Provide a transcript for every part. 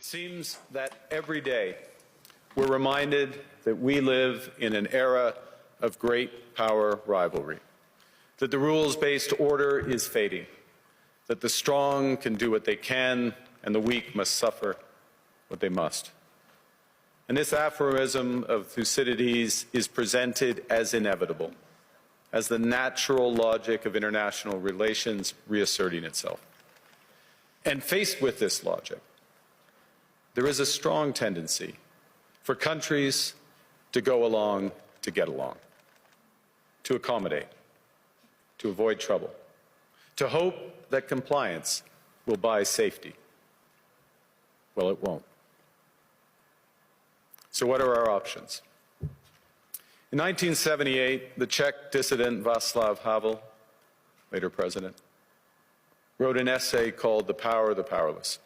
It seems that every day we're reminded that we live in an era of great power rivalry, that the rules-based order is fading, that the strong can do what they can and the weak must suffer what they must. And this aphorism of Thucydides is presented as inevitable, as the natural logic of international relations reasserting itself. And faced with this logic, there is a strong tendency for countries to go along to get along, to accommodate, to avoid trouble, to hope that compliance will buy safety. Well, it won't. So what are our options? In 1978, the Czech dissident Václav Havel, later president, wrote an essay called The Power of the Powerless.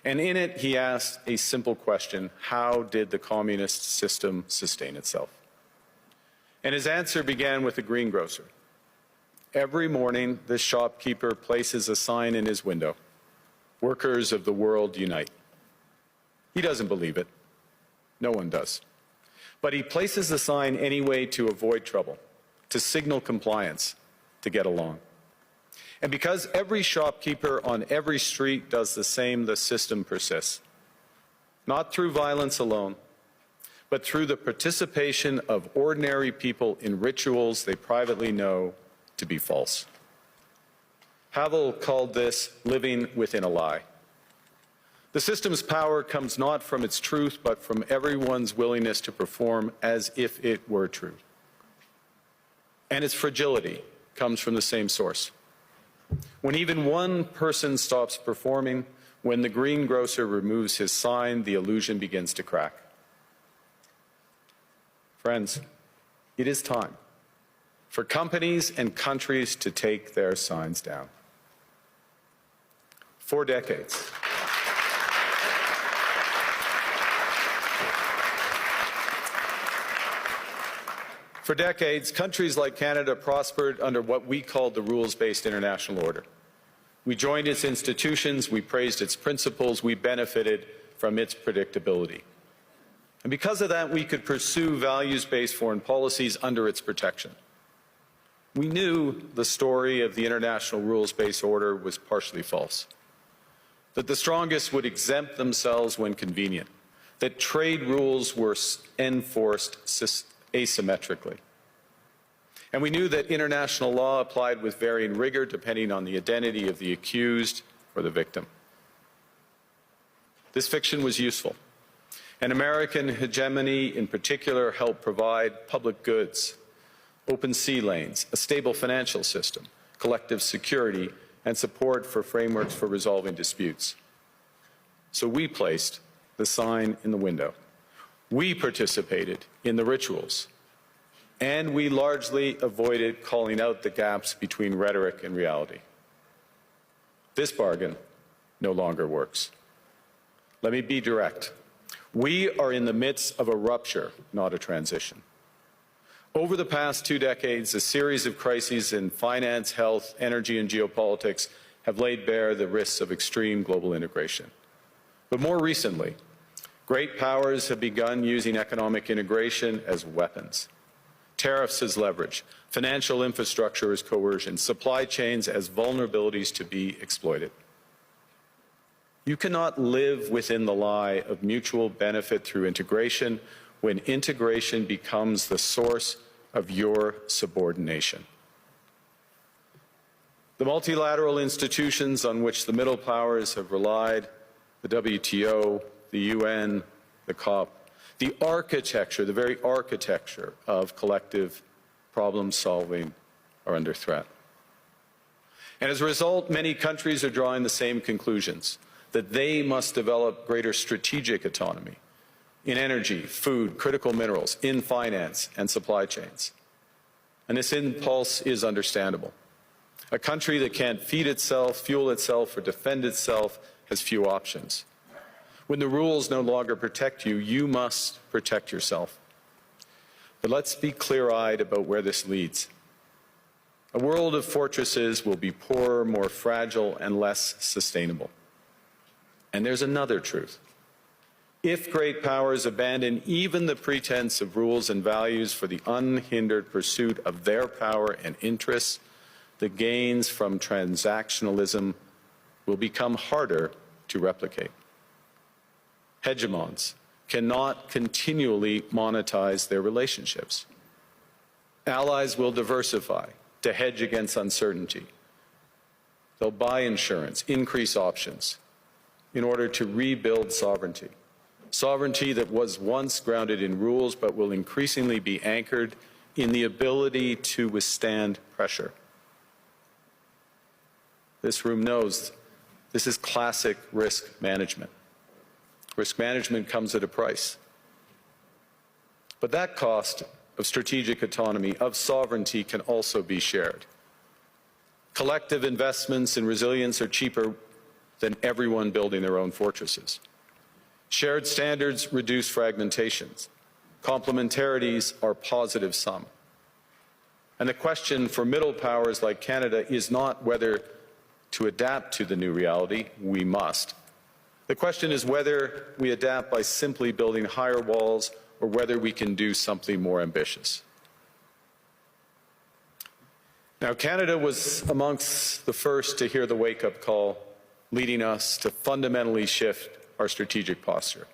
And in it, he asked a simple question: how did the communist system sustain itself? And his answer began with a greengrocer. Every morning, this shopkeeper places a sign in his window: "Workers of the world unite." He doesn't believe it. No one does. But he places the sign anyway to avoid trouble, to signal compliance, to get along. And because every shopkeeper on every street does the same, the system persists. Not through violence alone, but through the participation of ordinary people in rituals they privately know to be false. Havel called this living within a lie. The system's power comes not from its truth, but from everyone's willingness to perform as if it were true. And its fragility comes from the same source. When even one person stops performing, when the greengrocer removes his sign, the illusion begins to crack. Friends, it is time for companies and countries to take their signs down. For decades, countries like Canada prospered under what we called the rules-based international order. We joined its institutions, we praised its principles, we benefited from its predictability. And because of that, we could pursue values-based foreign policies under its protection. We knew the story of the international rules-based order was partially false, that the strongest would exempt themselves when convenient, that trade rules were enforced asymmetrically. And we knew that international law applied with varying rigor depending on the identity of the accused or the victim. This fiction was useful, and American hegemony in particular helped provide public goods, open sea lanes, a stable financial system, collective security, and support for frameworks for resolving disputes. So we placed the sign in the window. We participated in the rituals, and we largely avoided calling out the gaps between rhetoric and reality. This bargain no longer works. Let me be direct. We are in the midst of a rupture, not a transition. Over the past 2 decades, a series of crises in finance, health, energy, and geopolitics have laid bare the risks of extreme global integration. But more recently, great powers have begun using economic integration as weapons. Tariffs as leverage, financial infrastructure as coercion, supply chains as vulnerabilities to be exploited. You cannot live within the lie of mutual benefit through integration when integration becomes the source of your subordination. The multilateral institutions on which the middle powers have relied, the WTO, the UN, the COP, the architecture, the very architecture of collective problem solving are under threat. And as a result, many countries are drawing the same conclusions, that they must develop greater strategic autonomy in energy, food, critical minerals, in finance and supply chains. And this impulse is understandable. A country that can't feed itself, fuel itself, or defend itself has few options. When the rules no longer protect you, you must protect yourself. But let's be clear-eyed about where this leads. A world of fortresses will be poorer, more fragile, and less sustainable. And there's another truth. If great powers abandon even the pretense of rules and values for the unhindered pursuit of their power and interests, the gains from transactionalism will become harder to replicate. Hegemons cannot continually monetize their relationships. Allies will diversify to hedge against uncertainty. They'll buy insurance, increase options in order to rebuild sovereignty. Sovereignty that was once grounded in rules but will increasingly be anchored in the ability to withstand pressure. This room knows this is classic risk management. Risk management comes at a price. But that cost of strategic autonomy, of sovereignty, can also be shared. Collective investments in resilience are cheaper than everyone building their own fortresses. Shared standards reduce fragmentations. Complementarities are positive sum. And the question for middle powers like Canada is not whether to adapt to the new reality. We must. The question is whether we adapt by simply building higher walls or whether we can do something more ambitious. Now, Canada was amongst the first to hear the wake-up call, leading us to fundamentally shift our strategic posture.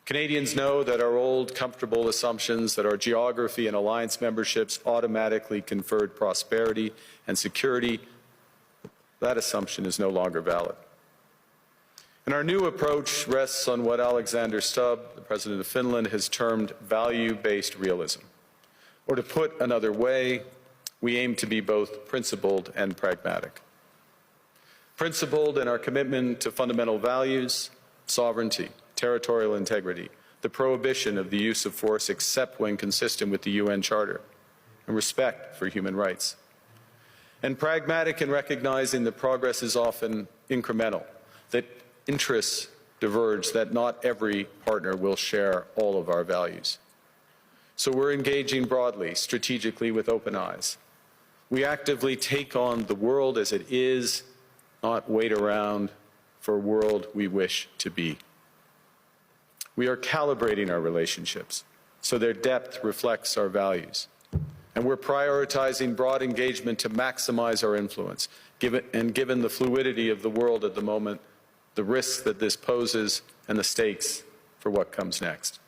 Canadians know that our old, comfortable assumptions that our geography and alliance memberships automatically conferred prosperity and security, that assumption is no longer valid. And our new approach rests on what Alexander Stubb, the President of Finland, has termed value-based realism. Or to put another way, we aim to be both principled and pragmatic. Principled in our commitment to fundamental values, sovereignty, territorial integrity, the prohibition of the use of force except when consistent with the UN Charter, and respect for human rights. And pragmatic in recognizing that progress is often incremental, that interests diverge, that not every partner will share all of our values. So we're engaging broadly, strategically, with open eyes. We actively take on the world as it is, not wait around for a world we wish to be. We are calibrating our relationships so their depth reflects our values. And we're prioritizing broad engagement to maximize our influence, given the fluidity of the world at the moment, the risks that this poses, and the stakes for what comes next.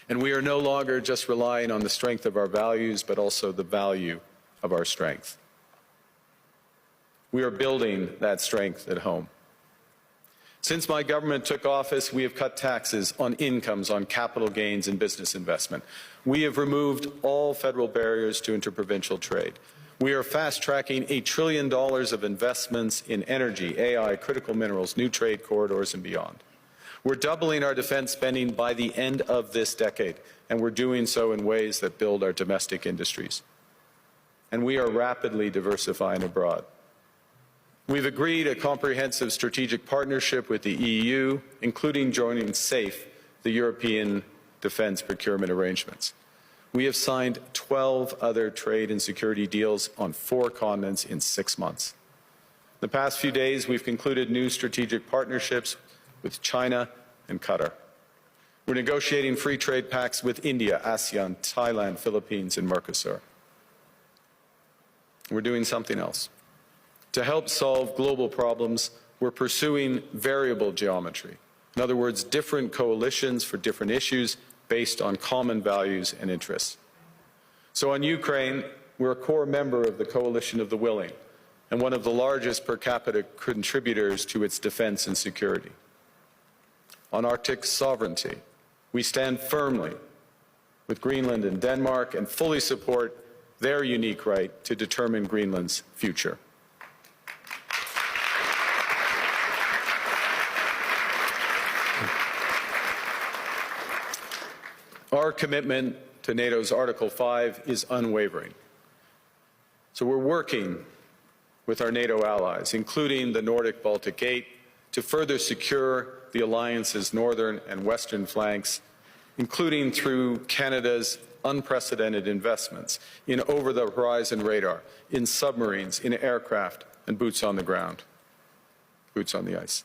And we are no longer just relying on the strength of our values, but also the value of our strength. We are building that strength at home. Since my government took office, we have cut taxes on incomes, on capital gains and business investment. We have removed all federal barriers to interprovincial trade. We are fast-tracking $1 trillion of investments in energy, AI, critical minerals, new trade corridors, and beyond. We're doubling our defense spending by the end of this decade, and we're doing so in ways that build our domestic industries. And we are rapidly diversifying abroad. We've agreed a comprehensive strategic partnership with the EU, including joining SAFE, the European Defence Procurement Arrangements. We have signed 12 other trade and security deals on 4 continents in 6 months. In the past few days, we've concluded new strategic partnerships with China and Qatar. We're negotiating free trade pacts with India, ASEAN, Thailand, Philippines, and Mercosur. We're doing something else. To help solve global problems, we're pursuing variable geometry. In other words, different coalitions for different issues based on common values and interests. So on Ukraine, we're a core member of the Coalition of the Willing and one of the largest per capita contributors to its defense and security. On Arctic sovereignty, we stand firmly with Greenland and Denmark and fully support their unique right to determine Greenland's future. Our commitment to NATO's Article 5 is unwavering. So we're working with our NATO allies, including the Nordic-Baltic 8, to further secure the alliance's northern and western flanks, including through Canada's unprecedented investments in over-the-horizon radar, in submarines, in aircraft, and boots on the ground, boots on the ice.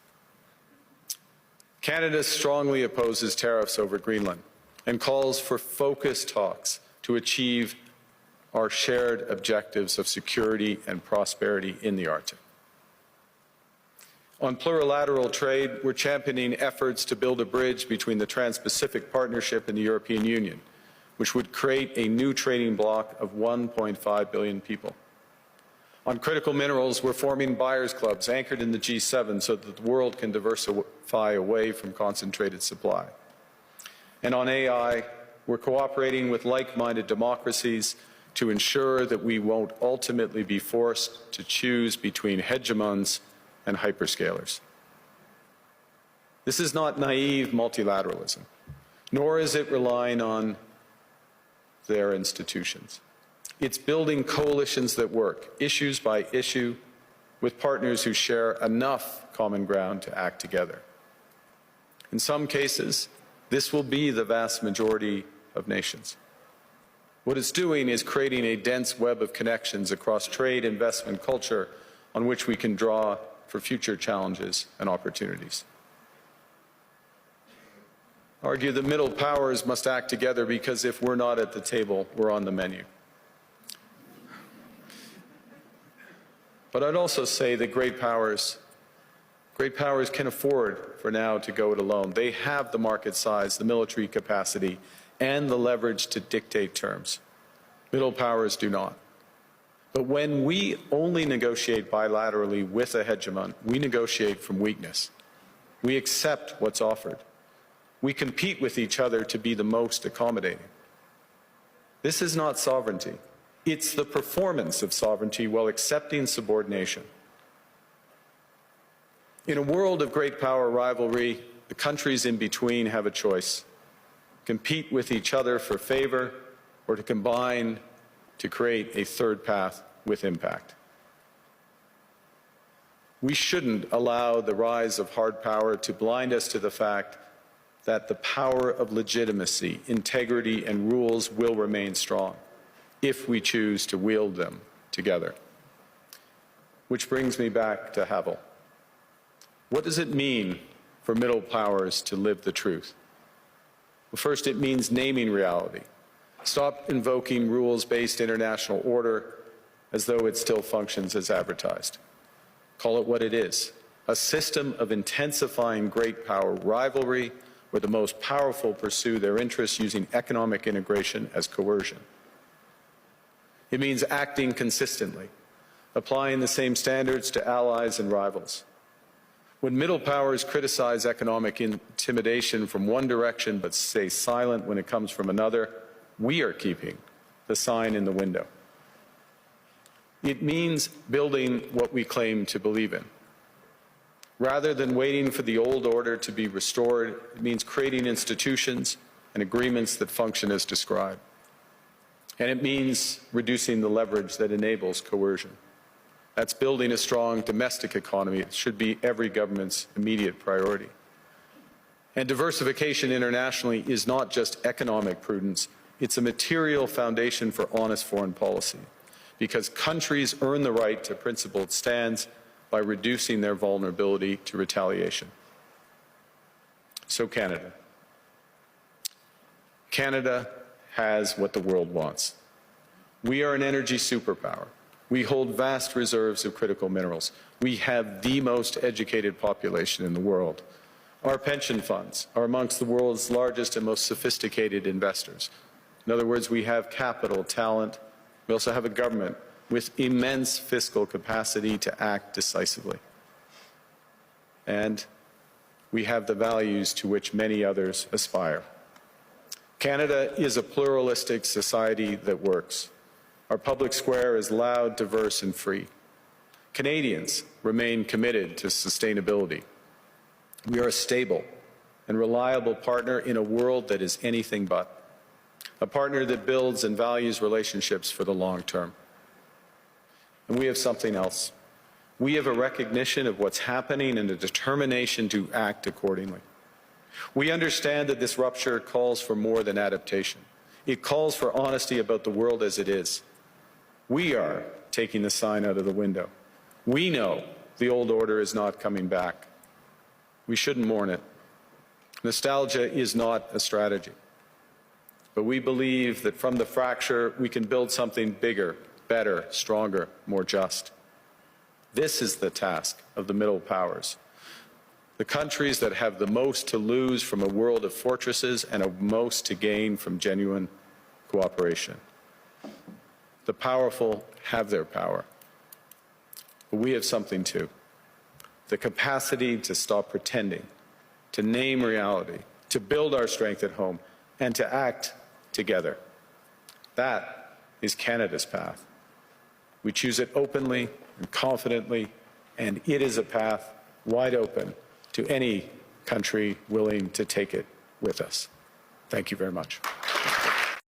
Canada strongly opposes tariffs over Greenland and calls for focused talks to achieve our shared objectives of security and prosperity in the Arctic. On plurilateral trade, we're championing efforts to build a bridge between the Trans-Pacific Partnership and the European Union, which would create a new trading bloc of 1.5 billion people. On critical minerals, we're forming buyers' clubs anchored in the G7 so that the world can diversify away from concentrated supply. And on AI, we're cooperating with like-minded democracies to ensure that we won't ultimately be forced to choose between hegemons and hyperscalers. This is not naive multilateralism, nor is it relying on their institutions. It's building coalitions that work, issues by issue, with partners who share enough common ground to act together. In some cases, this will be the vast majority of nations. What it's doing is creating a dense web of connections across trade, investment, culture, on which we can draw for future challenges and opportunities. I argue that middle powers must act together because if we're not at the table, we're on the menu. But I'd also say that great powers can afford for now to go it alone. They have the market size, the military capacity, and the leverage to dictate terms. Middle powers do not. But when we only negotiate bilaterally with a hegemon, we negotiate from weakness. We accept what's offered. We compete with each other to be the most accommodating. This is not sovereignty. It's the performance of sovereignty while accepting subordination. In a world of great power rivalry, the countries in between have a choice: compete with each other for favor or to combine to create a third path with impact. We shouldn't allow the rise of hard power to blind us to the fact that the power of legitimacy, integrity, and rules will remain strong if we choose to wield them together. Which brings me back to Havel. What does it mean for middle powers to live the truth? Well, first, it means naming reality. Stop invoking rules-based international order as though it still functions as advertised. Call it what it is: a system of intensifying great power rivalry where the most powerful pursue their interests using economic integration as coercion. It means acting consistently, applying the same standards to allies and rivals. When middle powers criticize economic intimidation from one direction but stay silent when it comes from another, we are keeping the sign in the window. It means building what we claim to believe in. Rather than waiting for the old order to be restored, it means creating institutions and agreements that function as described. And it means reducing the leverage that enables coercion. That's building a strong domestic economy. It should be every government's immediate priority. And diversification internationally is not just economic prudence, it's a material foundation for honest foreign policy, because countries earn the right to principled stands by reducing their vulnerability to retaliation. So Canada. Canada has what the world wants. We are an energy superpower. We hold vast reserves of critical minerals. We have the most educated population in the world. Our pension funds are amongst the world's largest and most sophisticated investors. In other words, we have capital, talent. We also have a government with immense fiscal capacity to act decisively. And we have the values to which many others aspire. Canada is a pluralistic society that works. Our public square is loud, diverse, and free. Canadians remain committed to sustainability. We are a stable and reliable partner in a world that is anything but. A partner that builds and values relationships for the long term. And we have something else. We have a recognition of what's happening and a determination to act accordingly. We understand that this rupture calls for more than adaptation. It calls for honesty about the world as it is. We are taking the sign out of the window. We know the old order is not coming back. We shouldn't mourn it. Nostalgia is not a strategy. But we believe that from the fracture, we can build something bigger, better, stronger, more just. This is the task of the middle powers. The countries that have the most to lose from a world of fortresses and the most to gain from genuine cooperation. The powerful have their power. But we have something too. The capacity to stop pretending, to name reality, to build our strength at home, and to act together. That is Canada's path. We choose it openly and confidently, and it is a path wide open to any country willing to take it with us. Thank you very much.